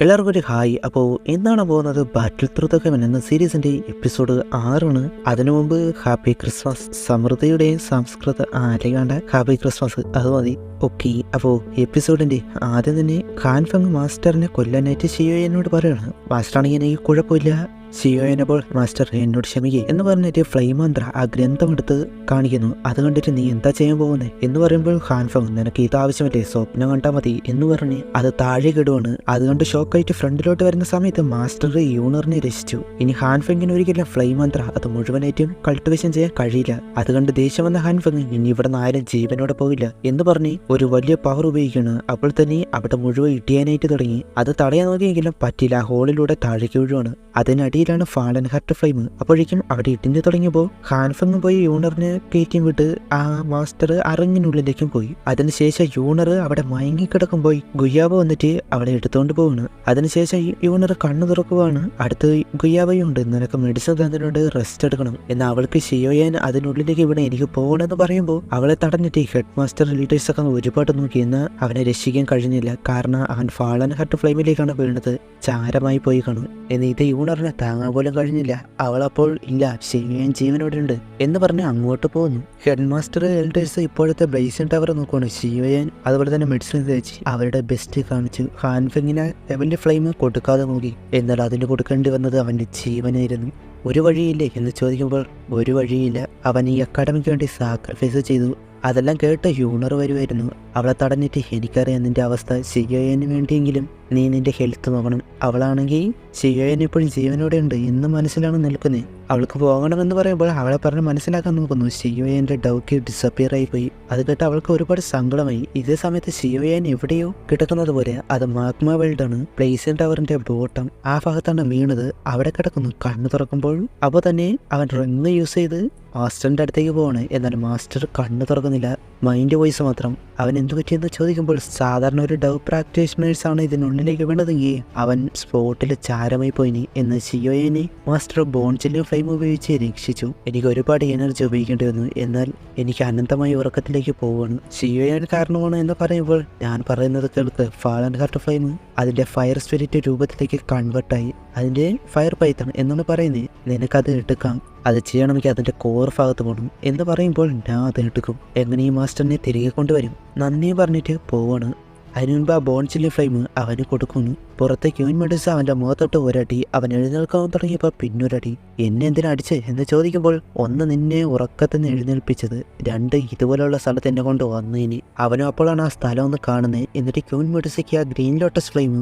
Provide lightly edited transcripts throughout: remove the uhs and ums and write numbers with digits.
എല്ലാവർക്കും ഒരു ഹായ്. അപ്പോൾ എന്താണ് പോകുന്നത് ബാറ്റിൽ ത്രൂ ദ ഹെവൻ എന്ന സീരീസിന്റെ എപ്പിസോഡ് 6 അതിനു മുമ്പ് ഹാപ്പി ക്രിസ്മസ്, സമൃദ്ധിയുടെയും സംസ്കൃത ആലയാണ്ട ഹാപ്പി ക്രിസ്മസ് അത് മതി. ഓക്കെ, അപ്പോൾ എപ്പിസോഡിന്റെ ആദ്യം തന്നെ ഖാൻഫങ് മാസ്റ്ററിനെ കൊല്ലാനായിട്ട് ഷിയോ എന്നോട് പറയാണ്. മാസ്റ്ററാണെങ്കിൽ എനിക്ക് കുഴപ്പമില്ല, ഷിയോ എന്നപ്പോൾ മാസ്റ്റർ എന്നോട് ക്ഷമിക്കുക എന്ന് പറഞ്ഞിട്ട് ഫ്ലെയിം മന്ത്ര ആ ഗ്രന്ഥം എടുത്ത് കാണിക്കുന്നു. അത് കണ്ടിട്ട് നീ എന്താ ചെയ്യാൻ പോകുന്നത് എന്ന് പറയുമ്പോൾ ഖാൻഫങ് നിനക്ക് ഇത് ആവശ്യമല്ലേ, സ്വപ്നം കണ്ടാൽ മതി എന്ന് പറഞ്ഞ് അത് താഴെ കിടുവാണ്. അതുകൊണ്ട് ഷോക്കായിട്ട് ഫ്രണ്ടിലോട്ട് വരുന്ന സമയത്ത് മാസ്റ്റർ യൂണറിനെ രക്ഷിച്ചു. ഇനി ഹാൻഫങ്ങിന് ഒരിക്കലും ഫ്ലെയിം മന്ത്ര അത് മുഴുവനായിട്ടും കൾട്ടിവേഷൻ ചെയ്യാൻ കഴിയില്ല. അതുകൊണ്ട് ദേഷ്യം വന്ന ഹാൻഫങ് ഇനി ഇവിടെ നിന്ന് ആരും ജീവനോടെ പോകില്ല എന്ന് പറഞ്ഞ് ഒരു വലിയ പവർ ഉപയോഗിക്കുന്നു. അപ്പോൾ തന്നെ അവിടെ മുഴുവൻ ഇടിയാനായിട്ട് തുടങ്ങി. അത് തടയാൻ നോക്കിയെങ്കിലും പറ്റില്ല, ആ ഹോളിലൂടെ താഴേക്ക് വീഴുവാണ്. അതിനടിയിലാണ് ഫാളൻ ഹാർട്ട് ഫ്ലെയിം. അപ്പോഴേക്കും അവിടെ ഇടിഞ്ഞു തുടങ്ങിയപ്പോൾ ഹാൻഫങ് പോയി യൂണറിനെ കയറ്റിയും വിട്ട് ആ മാസ്റ്റർ അറങ്ങിനുള്ളിലേക്കും പോയി. അതിനുശേഷം യൂണർ അവിടെ മയങ്ങിക്കിടക്കുമ്പോൾ ഗുയാബ വന്നിട്ട് അവളെ എടുത്തുകൊണ്ട് പോകുന്നു. അതിനുശേഷം യൂണർ കണ്ണു തുറക്കുവാണ്. അടുത്ത് ഗുയാബയുണ്ട്, നിനക്ക് മെഡിസിൻ തന്നിട്ടുണ്ട്, റെസ്റ്റ് എടുക്കണം എന്ന് അവൾക്ക് ഷിയോയാൻ അതിനുള്ളിലേക്ക് ഇവിടെ എനിക്ക് പോകണമെന്ന് പറയുമ്പോൾ അവളെ തടഞ്ഞിട്ട് ഹെഡ് മാസ്റ്റർ ലീഡേഴ്സൊക്കെ ഒരുപാട് നോക്കി. എന്ന് അവനെ രക്ഷിക്കാൻ കഴിഞ്ഞില്ല, കാരണം അവൻ ഫാളൻ ഹാർട്ട് ഫ്ലെയിമിലേക്കാണ് വീണത്. ചാരമായി പോയി കാണും. എന്ന് ഇത് യൂണറിനെ താങ്ങാൻ പോലും കഴിഞ്ഞില്ല. അവളപ്പോൾ ഇല്ല, ഷിയോയാൻ ജീവനോടെ ഉണ്ട് എന്ന് പറഞ്ഞ് അങ്ങോട്ട് പോകുന്നു. ഹെഡ് മാസ്റ്റർ എൽഡേഴ്സ് ഇപ്പോഴത്തെ ബ്ലേസിൻ ടവർ നോക്കുവാണ്. ഷിയോയാൻ അതുപോലെ തന്നെ മെഡിസിൻ തേച്ച് അവരുടെ ബെസ്റ്റ് കാണിച്ചു. ഹാൻഫങ്ങിനെ ലെവലിന്റെ ഫ്ലെയിം കൊടുക്കാതെ നോക്കി. എന്നാൽ അതിന് കൊടുക്കേണ്ടി വന്നത് അവന്റെ ജീവനായിരുന്നു. ഒരു വഴിയില്ലേ എന്ന് ചോദിക്കുമ്പോൾ ഒരു വഴിയില്ല. അവൻ ഈ അക്കാഡമിക്ക് വേണ്ടി സാക്രിഫൈസ് ചെയ്തു. അതെല്ലാം കേട്ട് യൂണർ വരുമായിരുന്നു. അവളെ തടഞ്ഞിട്ട് എനിക്കറിയാം നിന്റെ അവസ്ഥ, ഷിയോയന് വേണ്ടിയെങ്കിലും നീ നിന്റെ ഹെൽത്ത് നോക്കണം. അവളാണെങ്കിൽ ഷിയോയൻ ഇപ്പോഴും ജീവനോടെ ഉണ്ട് എന്ന് മനസ്സിലാണ് നിൽക്കുന്നത്. അവൾക്ക് പോകണമെന്ന് പറയുമ്പോൾ അവളെ പറഞ്ഞ് മനസ്സിലാക്കാൻ നോക്കുന്നു. ഷിയോയന്റെ ഡൗക്കി ഡിസപ്പിയർ ആയി പോയി. അത് കേട്ട് അവൾക്ക് ഒരുപാട് സങ്കടമായി. ഇതേ സമയത്ത് ഷിയോയൻ എവിടെയോ കിടക്കുന്നത് പോലെ അത് മാഗ്മ വേൾഡാണ്. പ്ലേസിൻ ടവറിന്റെ ബോട്ടം ആ ഭാഗത്താണ് വീണത്. അവിടെ കിടക്കുന്നു. കണ്ണു തുറക്കുമ്പോൾ അപ്പോൾ തന്നെ അവൻ റിങ് യൂസ് ചെയ്ത് മാസ്റ്ററിന്റെ അടുത്തേക്ക് പോവാണ്. എന്നാൽ മാസ്റ്റർ കണ്ണു തുറക്കുന്നില്ല, മൈൻഡ് വോയിസ് മാത്രം. അവൻ എന്തു പറ്റിയെന്ന് ചോദിക്കുമ്പോൾ സാധാരണ ഒരു ഡവ് പ്രാക്ടീഷണേഴ്സ് ആണ് ഇതിനുള്ളിലേക്ക് വീണതെങ്കിൽ അവൻ സ്പോട്ടിൽ ചാരമായി പോയിനി എന്ന് ഷിയോയനെ മാസ്റ്റർ ബോൺചില്ലും ഫ്ലെയിം ഉപയോഗിച്ച് രക്ഷിച്ചു. എനിക്ക് ഒരുപാട് എനർജി ഉപയോഗിക്കേണ്ടി വന്നു, എന്നാൽ എനിക്ക് അനന്തമായ ഉറക്കത്തിലേക്ക് പോവുകയാണ്. ഷിയോയൻ കാരണമാണ് എന്ന് പറയുമ്പോൾ ഞാൻ പറയുന്നത് കേൾക്ക്. ഫാളൻ ഹാർട്ട് ഫ്ലെയിം അതിന്റെ ഫയർ സ്പിരിറ്റ് രൂപത്തിലേക്ക് കൺവേർട്ടായി. അതിന്റെ ഫയർ പൈത്തൺ എന്നാണ് പറയുന്നത്. നിനക്കത് എടുക്കാം, അത് ചെയ്യണമെങ്കിൽ അതിന്റെ കോർ ഭാഗത്ത് പോകണം എന്ന് പറയുമ്പോൾ ഞാൻ അത് എടുക്കും. എങ്ങനെ ഈ മാസ്റ്ററിനെ തിരികെ കൊണ്ടുവരും നന്ദി പറഞ്ഞിട്ട് പോവാണ്. അതിനു മുൻപ് ആ ബോൺചില്ലി ഫ്ലെയിം അവന് കൊടുക്കുന്നു. പുറത്തെ ക്യൂൻ മെഡിസ് അവന്റെ മുഖത്തോട്ട് ഒരടി. അവൻ എഴുന്നേൽക്കാൻ തുടങ്ങിയപ്പോൾ പിന്നൊരടി. എന്നെ എന്തിനാ അടിച്ച് എന്ന് ചോദിക്കുമ്പോൾ ഒന്ന് നിന്നെ ഉറക്കത്തിൽ നിന്ന് എഴുന്നേൽപ്പിച്ചത്, രണ്ട് ഇതുപോലെയുള്ള സ്ഥലത്ത് എന്നെ കൊണ്ട് വന്നതിന്. അവനും അപ്പോഴാണ് ആ സ്ഥലം ഒന്ന് കാണുന്നത്. എന്നിട്ട് ക്യൂൻ മെഡിസയ്ക്ക് ആ ഗ്രീൻ ലോട്ടസ് ഫ്ലെയിം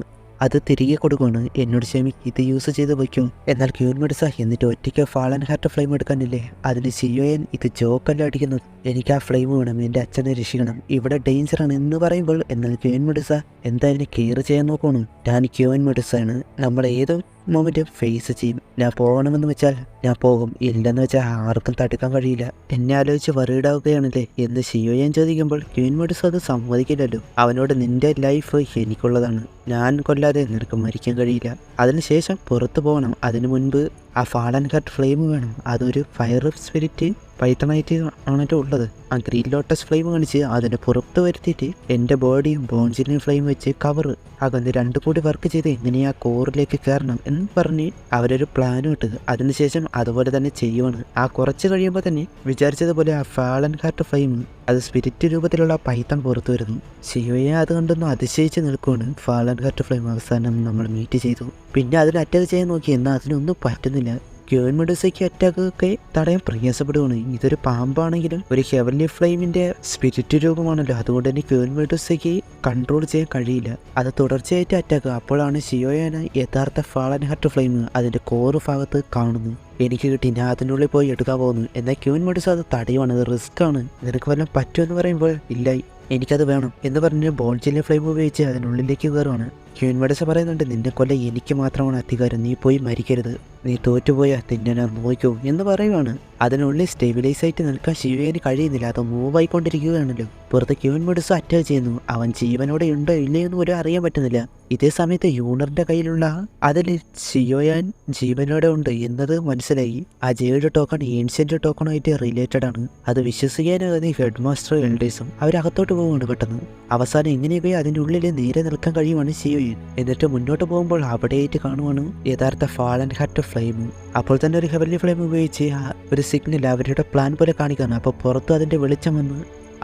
അത് തിരികെ കൊടുക്കുകയാണ്. എന്നോട് ക്ഷമി, ഇത് യൂസ് ചെയ്ത് വയ്ക്കും. എന്നാൽ ക്യൂൻ മെഡിസ എന്നിട്ട് ഒറ്റയ്ക്ക് ഫാളൻ ഹാർട്ട് ഫ്ലെയിം എടുക്കാനില്ലേ? അതിന് ഷിയോയൻ ഇത് ജോക്കല്ല അടിക്കുന്നത്, എനിക്ക് ആ ഫ്ലെയിം വേണം, എൻ്റെ അച്ഛനെ രക്ഷിക്കണം, ഇവിടെ ഡേഞ്ചറാണ് എന്ന് പറയുമ്പോൾ എന്നാൽ ക്യൂൻ മെഡിസ എന്തായാലും കെയർ ചെയ്യാൻ നോക്കണം. ഞാൻ ക്യൂൻ മെഡിസാണ്, നമ്മൾ ഏതോ മൊമെന്റ് ഫേസ് ചെയ്യും. ഞാൻ പോകണമെന്ന് വെച്ചാൽ ഞാൻ പോകും, ഇല്ലെന്ന് വെച്ചാൽ ആർക്കും തടുക്കാൻ കഴിയില്ല. എന്നെ ആലോചിച്ച് വറീഡാവുകയാണല്ലേ എന്ന് ഷിയോയൻ ചോദിക്കുമ്പോൾ ക്യൂൻ മെഡിസ് അത് സമ്മതിക്കില്ലല്ലോ. അവനോട് നിന്റെ ലൈഫ് എനിക്കുള്ളതാണ്, ഞാൻ കൊല്ലാതെ നിനക്ക് മരിക്കാൻ കഴിയില്ല. അതിനുശേഷം പുറത്തു പോകണം. അതിനു മുൻപ് ആ ഫാളൻ ഹാർട്ട് ഫ്ലെയിം വേണം. അതൊരു ഫയർ സ്പിരിറ്റ് പൈത്തണായിട്ട് ആണല്ലോ ഉള്ളത്. ആ ഗ്രീൻ ലോട്ടസ് ഫ്ലെയിം കാണിച്ച് അതിന് പുറത്ത് വരുത്തിയിട്ട് എൻ്റെ ബോഡിയും ബോൺസിനെയും ഫ്ലെയിം വെച്ച് കവർ അകന്ന് രണ്ടും കൂടി വർക്ക് ചെയ്ത് എങ്ങനെ ആ കോറിലേക്ക് കയറണം എന്ന് പറഞ്ഞ് അവരൊരു പ്ലാനും ഇട്ട് അതിനുശേഷം അതുപോലെ തന്നെ ചെയ്യുവാണ്. ആ കുറച്ച് കഴിയുമ്പോൾ തന്നെ വിചാരിച്ചതുപോലെ ആ ഫാളൻ ഹാർട്ട് ഫ്ലെയിം അത് സ്പിരിറ്റ് രൂപത്തിലുള്ള പൈത്തൺ പുറത്തു വരുന്നു. ഷിയോയെ അത് കണ്ടൊന്ന് അതിശയിച്ച് നിൽക്കുവാണ്. ഫാളൻ ഹാർട്ട് ഫ്ലെയിം അവസാനം നമ്മൾ മീറ്റ് ചെയ്തു. പിന്നെ അതിന് അറ്റാക്ക് ചെയ്യാൻ നോക്കി, എന്നാൽ അതിനൊന്നും പറ്റുന്നില്ല. ക്യൂൻ മെഡിസയ്ക്ക് അറ്റാക്ക് ഒക്കെ തടയാൻ പ്രയാസപ്പെടുകയാണ്. ഇതൊരു പാമ്പാണെങ്കിലും ഒരു ഹെവൻലി ഫ്ലെയിമിന്റെ സ്പിരിറ്റ് രൂപമാണല്ലോ, അതുകൊണ്ട് തന്നെ ക്യൂൻ മെഡിസയ്ക്ക് കൺട്രോൾ ചെയ്യാൻ കഴിയില്ല. അത് തുടർച്ചയായിട്ട് അറ്റാക്ക്. അപ്പോഴാണ് ഷിയോയാന യഥാർത്ഥ ഫാളൻ ഹാർട്ട് ഫ്ലെയിം അതിന്റെ കോറ് ഭാഗത്ത് കാണുന്നു. എനിക്ക് കിട്ടി, ഞാൻ അതിനുള്ളിൽ പോയി എടുക്കാൻ പോകുന്നു. എന്നാൽ ക്യൂൻ മെഡിസ് അത് തടയുവാണ്, അത് റിസ്ക് ആണ്, നിനക്ക് വല്ലതും പറ്റുമെന്ന് പറയുമ്പോൾ ഇല്ല എനിക്കത് വേണം എന്ന് പറഞ്ഞ് ബോൺചില്ലി ഫ്ലെയിം ഉപയോഗിച്ച് അതിനുള്ളിലേക്ക് കയറുവാണ്. ക്യൂൻ മെഡിസ പറയുന്നുണ്ട്, നിന്നെ കൊല്ല എനിക്ക് മാത്രമാണ് അധികാരം, നീ പോയി മരിക്കരുത്, നീ തോറ്റുപോയാൽ നിന്നെ ഞാൻ നോക്കൂ എന്ന് പറയുവാണ്. അതിനുള്ളിൽ സ്റ്റെബിലൈസ് ആയിട്ട് നിൽക്കാൻ ഷിയോയന് കഴിയുന്നില്ല, അത് മൂവ് ആയിക്കൊണ്ടിരിക്കുകയാണല്ലോ. പുറത്ത് ക്യൂൻ മെഡിസ അറ്റാക്ക് ചെയ്യുന്നു. അവൻ ജീവനോടെ ഉണ്ടോ ഇല്ലയോ എന്ന് പോലും അറിയാൻ പറ്റുന്നില്ല. ഇതേ സമയത്ത് യൂണറിന്റെ കയ്യിലുള്ള അതിൽ ഷിയോയാൻ ജീവനോടെ ഉണ്ട് എന്നത് മനസ്സിലായി. ആ ജേഡ് ടോക്കൺ ഏൻഷ്യന്റ് ടോക്കണുമായിട്ട് റിലേറ്റഡ് ആണ്. അത് വിശ്വസിക്കാനാകുന്ന ഹെഡ് മാസ്റ്റർ എൽഡേഴ്സും അവരകത്തോട്ട് പോവുകയാണ് പെട്ടെന്ന്. അവസാനം എങ്ങനെയൊക്കെ അതിൻ്റെ ഉള്ളിൽ നേരെ നിൽക്കാൻ കഴിയുവാണ് ഷിയോയൻ. ഷിയോയൻ. എന്നിട്ട് മുന്നോട്ട് പോകുമ്പോൾ അവിടെയായിട്ട് കാണുവാണ് യഥാർത്ഥ ഫാളൻ ഹാർട്ട് ഫ്ലെയിം. അപ്പോൾ തന്നെ ഒരു ഹെവൻലി ഫ്ലെയിം ഉപയോഗിച്ച് ഒരു സിഗ്നൽ അവരുടെ പ്ലാൻ പോലെ കാണിക്കുകയാണ്. അപ്പോൾ പുറത്തും അതിൻ്റെ വെളിച്ചം വന്ന്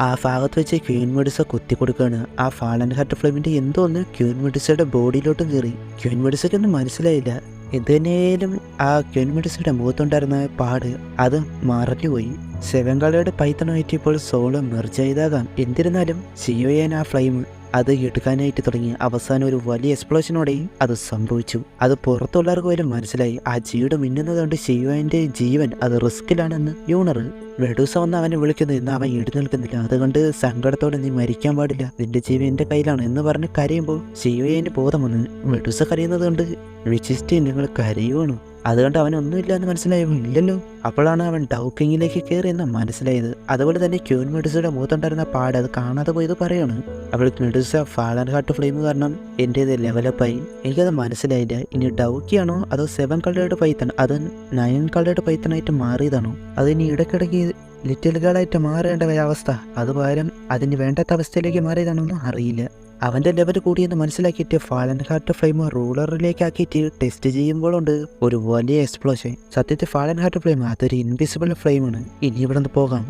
ആ ഭാഗത്ത് വെച്ച് ക്യൂൻ മെഡുസ കുത്തി കൊടുക്കുകയാണ്. ആ ഫാളൻ ഹാർട്ട് ഫ്ലെയിമിൻ്റെ എന്തോ ഒന്ന് ക്യൂൻ മെഡുസയുടെ ബോഡിയിലോട്ടും കയറി. ക്യൂൻ മെഡുസയ്ക്കൊന്നും മനസ്സിലായില്ല. എന്തിനേലും ആ ക്യൂൻ മെഡുസയുടെ മുഖത്തുണ്ടായിരുന്ന പാട് അത് മറഞ്ഞുപോയി. സെവൻകാളയുടെ പൈത്തണായിട്ട് ഇപ്പോൾ സോള് മെർജ് ചെയ്താകാം. എന്നിരുന്നാലും ഷിയോയൻ ആ ഫ്ലെയിം അത് എടുക്കാനായിട്ട് തുടങ്ങി. അവസാനം ഒരു വലിയ എക്സ്പ്ലോഷനോടെയും അത് സംഭവിച്ചു. അത് പുറത്തുള്ളവർക്ക് പോലും മനസ്സിലായി. ആ ജീവൻ മിന്നുന്നതുകൊണ്ട് ഷിയോയന്റെ ജീവൻ അത് റിസ്കിലാണെന്ന്. യൂണർ മെഡൂസ വന്ന് അവനെ വിളിക്കുന്നു. ഇന്ന് അവൻ എഴുന്നേൽക്കുന്നില്ല. അതുകൊണ്ട് സങ്കടത്തോടെ നീ മരിക്കാൻ പാടില്ല, നിന്റെ ജീവൻ എന്റെ കയ്യിലാണ് എന്ന് പറഞ്ഞ് കരയുമ്പോൾ ഷിയോയന്റെ ബോധം വന്ന് മെഡൂസ കരയുന്നത് കൊണ്ട് വിചിസ്റ്റ് നിങ്ങൾ കരയുവാണ്. അതുകൊണ്ട് അവനൊന്നുമില്ല എന്ന് മനസ്സിലായോ? ഇല്ലല്ലോ. അപ്പോഴാണ് അവൻ ഡൗക്കിങ്ങിലേക്ക് കയറി എന്ന് മനസ്സിലായത്. അതുപോലെ തന്നെ ക്യൂൻ മെഡുസയുടെ മുഖത്തുണ്ടായിരുന്ന പാട് അത് കാണാതെ പോയത് പറയാണ്. അവൾ മെഡുസ ഫാളൻ ഹാർട്ട് ഫ്ലെയിം കാരണം എൻ്റേത് ലെവലപ്പായി. എനിക്കത് മനസ്സിലായില്ല. ഇനി ഡൗക്കിയാണോ അതോ 7 കളറുടെ പൈത്തൺ അത് 9 കളറുടെ പൈത്തണായിട്ട് മാറിയതാണോ? അതിനി ഇടയ്ക്കിടയ്ക്ക് ലിറ്റിൽ ഗേളായിട്ട് മാറേണ്ട അവസ്ഥ അത് പകരം അതിന് വേണ്ടാത്ത അവസ്ഥയിലേക്ക് മാറിയതാണോന്നും അറിയില്ല. അവൻ്റെ ലെവൽ കൂടിയെന്ന് മനസ്സിലാക്കിയിട്ട് ഫാളൻ ഹാർട്ട് ഫ്ലെയിം റൂളറിലേക്ക് ആക്കിയിട്ട് ടെസ്റ്റ് ചെയ്യുമ്പോഴുണ്ട് ഒരു വലിയ എക്സ്പ്ലോഷൻ. സത്യത്തിൽ ഫാളൻ ഹാർട്ട് ഫ്ലെയിം അതൊരു ഇൻവിസിബിൾ ഫ്ലെയിമാണ്. ഇനി ഇവിടെ നിന്ന് പോകാം.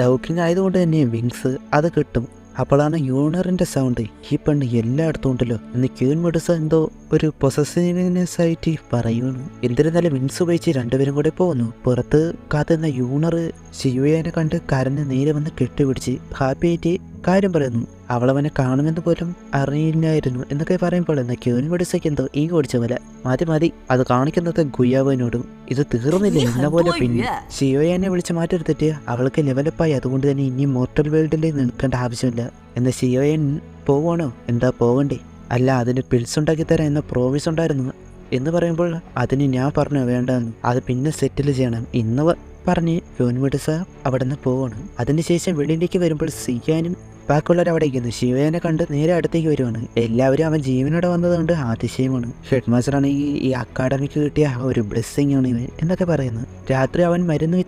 ഡൗക്കിങ് ആയതുകൊണ്ട് തന്നെ വിങ്സ് അത് കിട്ടും. അപ്പോഴാണ് യൂണറിൻ്റെ സൗണ്ട്. ഈ പെണ്ണ് എല്ലായിടത്തും ഉണ്ടല്ലോ എന്ന് ക്യൂൻ മെഡുസ എന്തോ ഒരു പൊസസീവ്നെസ് ആയിട്ട് പറയുന്നു. എന്നിരുന്നാലും വിങ്സ് ഉപയോഗിച്ച് രണ്ടുപേരും കൂടെ പോകുന്നു. പുറത്ത് കാത്തുന്ന യൂണർ ഷിയോയനെ കണ്ട് കരഞ്ഞ് നേരെ വന്ന് കെട്ടിപ്പിടിച്ച് ഹാപ്പി ആയിട്ട് കാര്യം പറയുന്നു. അവളവനെ കാണുമെന്ന് പോലും അറിയില്ലായിരുന്നു എന്നൊക്കെ പറയുമ്പോൾ എന്നാൽ ക്യൂൻ മെഡുസയ്ക്ക് എന്തോ ഈ ഓടിച്ച പോലെ മതി അത് കാണിക്കുന്നത് ഗുയാവനോടും. ഇത് തീർന്നില്ല എന്ന പോലെ. പിന്നെ ഷിയോയനെ വിളിച്ച് മാറ്റെടുത്തിട്ട് അവൾക്ക് ലെവലപ്പായി. അതുകൊണ്ട് തന്നെ ഇനി മോർട്ടൽ വേൾഡിൽ നിൽക്കേണ്ട ആവശ്യമില്ല. എന്നാൽ ഷിയോയൻ പോവാണോ? എന്താ പോകണ്ടേ? അല്ല, അതിന് പിൽസ് ഉണ്ടാക്കി തരാം എന്ന പ്രോമിസ് ഉണ്ടായിരുന്നു എന്ന് പറയുമ്പോൾ അതിന് ഞാൻ പറഞ്ഞു വേണ്ടെന്ന്, അത് പിന്നെ സെറ്റിൽ ചെയ്യണം ഇന്ന് പറഞ്ഞ് ക്യൂൻ മെഡുസ അവിടെ നിന്ന് പോവാണ്. അതിനുശേഷം വെളിയിലേക്ക് വരുമ്പോൾ സിയാനും ബാക്കിയുള്ളവർ അവിടെ ഇരിക്കുന്നു. ശിവനെ കണ്ട് നേരെ അടുത്തേക്ക് വരുവാണ്. എല്ലാവരും അവൻ ജീവനോടെ വന്നതുകൊണ്ട് അതിശയമാണ്. ഹെഡ് മാസ്റ്റർ ആണെങ്കിൽ ഈ അക്കാഡമിക്ക് കിട്ടിയ ഒരു ബ്ലെസ്സിങ് ആണ് ഇവൻ എന്നൊക്കെ പറയുന്നത്. രാത്രി അവൻ മരുന്ന്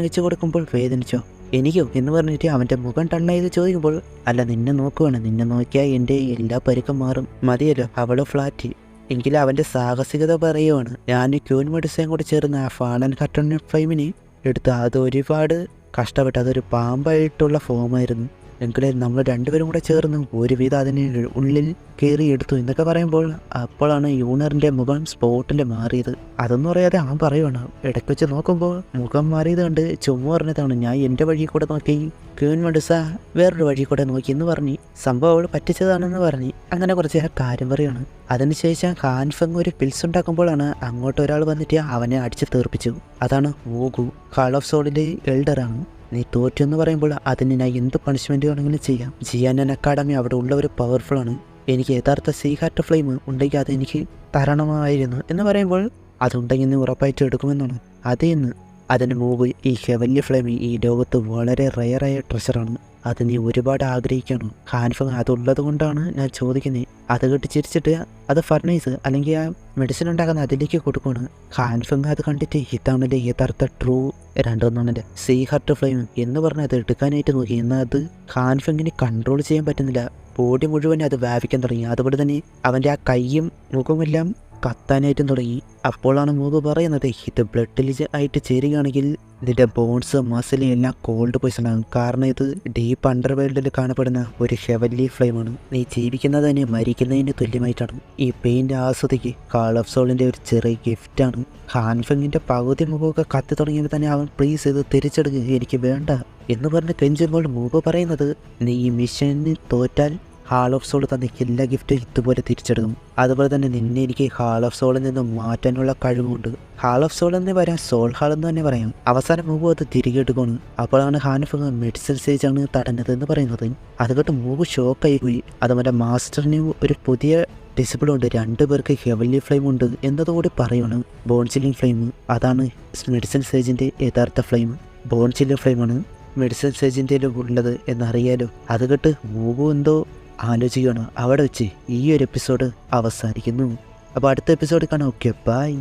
വെച്ച് കൊടുക്കുമ്പോൾ വേദനിച്ചോ? എനിക്കോ എന്ന് പറഞ്ഞിട്ട് അവൻ്റെ മുഖം ടണ്ണായത് ചോദിക്കുമ്പോൾ അല്ല, നിന്നെ നോക്കുവാണ്. നിന്നെ നോക്കിയാൽ എൻ്റെ എല്ലാ പരുക്കം മാറും. മതിയല്ലോ അവള് ഫ്ലാറ്റ്. എങ്കിലും അവൻ്റെ സാഹസികത പറയുവാണ്. ഞാൻ ക്യൂൻ മെഡുസയും കൂടി ചേർന്ന് ആ ഫാളൻ ഹാർട്ട് ഫ്ലെയിമിനെ എടുത്ത് അത് ഒരുപാട് കഷ്ടപ്പെട്ട് അതൊരു പാമ്പായിട്ടുള്ള ഫോമായിരുന്നു. എങ്കിലും നമ്മൾ രണ്ടുപേരും കൂടെ ചേർന്ന് ഒരുവിധം അതിന് ഉള്ളിൽ കയറി എടുത്തു എന്നൊക്കെ പറയുമ്പോൾ അപ്പോഴാണ് യൂണറിൻ്റെ മുഖം സ്പോട്ടിൽ മാറിയത്. അതൊന്നും അറിയാതെ അവൻ പറയുവാണ്. ഇടയ്ക്ക് വെച്ച് നോക്കുമ്പോൾ മുഖം മാറിയത് കണ്ട് ചുമ്മാ പറഞ്ഞതാണ്, ഞാൻ എൻ്റെ വഴി കൂടെ നോക്കി, ക്യൂൻ മെഡുസ വേറൊരു വഴി കൂടെ നോക്കി എന്ന് പറഞ്ഞ് സംഭവം അവൾ പറ്റിച്ചതാണെന്ന് പറഞ്ഞ് അങ്ങനെ കുറച്ച് കാര്യം പറയുകയാണ്. അതിനുശേഷം ഹാൻഫങ് ഒരു പിൽസ് ഉണ്ടാക്കുമ്പോഴാണ് അങ്ങോട്ട് ഒരാൾ വന്നിട്ട് അവനെ അടിച്ച് തീർപ്പിച്ചു. അതാണ് വൂഗു, കാൾ ഓഫ് സോളിൻ്റെ എൽഡറാണ്. നീ തോറ്റു എന്ന് പറയുമ്പോൾ അതിന് ഞാൻ എന്ത് പണിഷ്മെൻറ്റ് വേണമെങ്കിലും ചെയ്യാം. ജിയാനൻ അക്കാഡമി അവിടെ ഉള്ളവർ പവർഫുള്ളാണ്. എനിക്ക് യഥാർത്ഥ സീ ഹാർട്ട് ഫ്ലെയിം ഉണ്ടെങ്കിൽ അതെനിക്ക് തരണമായിരുന്നു എന്ന് പറയുമ്പോൾ അതുണ്ടെങ്കിൽ നീ ഉറപ്പായിട്ട് എടുക്കുമെന്നാണ്. അതേന്ന് അതിന് മുമ്പ് ഈ ഹെവൻലി ഫ്ലെയിം ഈ ലോകത്ത് വളരെ റയറായ ട്രഷറാണ്. അത് നീ ഒരുപാട് ആഗ്രഹിക്കണം. ഹാൻഫങ് അതുള്ളത് കൊണ്ടാണ് ഞാൻ ചോദിക്കുന്നത്. അത് കെട്ടി ചിരിച്ചിട്ട് അത് ഫർണൈസ് അല്ലെങ്കിൽ ആ മെഡിസിൻ ഉണ്ടാക്കുന്ന അതിലേക്ക് കൊടുക്കുകയാണ്. ഹാൻഫങ് അത് കണ്ടിട്ട് ഇതാണല്ലേ യഥാർത്ഥ ട്രൂ രണ്ടൊന്നാണല്ലേ സീ ഹാർട്ട് ഫ്ലെയിം എന്ന് പറഞ്ഞ് അത് എടുക്കാനായിട്ട് നോക്കി. എന്നാൽ അത് ഹാൻഫങ്ങിന് കൺട്രോൾ ചെയ്യാൻ പറ്റുന്നില്ല. ബോഡി മുഴുവൻ അത് വ്യാപിക്കാൻ തുടങ്ങി. അതുപോലെ തന്നെ അവൻ്റെ ആ കൈയും മുഖമെല്ലാം കത്താനായിട്ടും തുടങ്ങി. അപ്പോഴാണ് മൂവ് പറയുന്നത്, ഇത് ബ്ലഡിൽ ആയിട്ട് ചേരുകയാണെങ്കിൽ ഇതിൻ്റെ ബോൺസ് മസിൽ എല്ലാം കോൾഡ് പോയിസൺ ആകും. കാരണം ഇത് ഡീപ്പ് അണ്ടർവേൾഡിൽ കാണപ്പെടുന്ന ഒരു ഹെവൻലി ഫ്ലെയിമാണ്. നീ ജീവിക്കുന്നത് തന്നെ മരിക്കുന്നതിന് തുല്യമായിട്ടാണ്. ഈ പെയിൻ്റ് ആസ്വദിക്ക്. കാൾ ഓഫ് സോളിൻ്റെ ഒരു ചെറിയ ഗിഫ്റ്റാണ്. ഹാൻഫങ്ങിൻ്റെ പകുതി മുഖമൊക്കെ കത്തി തുടങ്ങിയപ്പോൾ തന്നെ അവൻ പ്ലീസ് ഇത് തിരിച്ചെടുക്കുക, എനിക്ക് വേണ്ട എന്ന് പറഞ്ഞ് കെഞ്ചുമ്പോൾ മൂവ് പറയുന്നത്, നീ ഈ മിഷനിൽ തോറ്റാൽ ഹാൾ ഓഫ് സോൾ തന്ന എല്ലാ ഗിഫ്റ്റും ഇതുപോലെ തിരിച്ചെടുക്കും. അതുപോലെ തന്നെ നിന്നെ എനിക്ക് ഹാൾ ഓഫ് സോളിൽ നിന്ന് മാറ്റാനുള്ള കഴിവുണ്ട്. ഹാൾ ഓഫ് സോൾ എന്ന് പറയാം, സോൾ ഹാൾ എന്ന് തന്നെ പറയാം. അവസാനം മൂവ് അത് തിരികെ എടുക്കണം. അപ്പോഴാണ് ഹാൻഫങ് മെഡിസിൻ സ്റ്റേജാണ് തടഞ്ഞത് എന്ന് പറയുന്നത്. അതുകൊണ്ട് മൂവ് ഷോക്കായി പോയി. അതുപോലെ മാസ്റ്ററിന് ഒരു പുതിയ ഡിസിബിളുണ്ട്, 2 പേർക്ക് ഹെവൻലി ഫ്ലെയിം ഉണ്ട് എന്നതുകൂടി പറയുകയാണ്. ബോൺ ചില്ലിങ് ഫ്ലെയിം അതാണ് മെഡിസിൻ സ്റ്റേജിൻ്റെ യഥാർത്ഥ ഫ്ലെയിം. ബോൺ ചില്ലിങ് ഫ്ലെയിമാണ് മെഡിസിൻ സ്റ്റേജിൻ്റെ ഉള്ളത് എന്നറിയാലോ. അത് കേട്ട് മൂവ് എന്തോ ആലോചിക്കുകയാണ്. അവിടെ വെച്ച് ഈ ഒരു എപ്പിസോഡ് അവസാനിക്കുന്നു. അപ്പോൾ അടുത്ത എപ്പിസോഡ് കാണാം. Okay, by.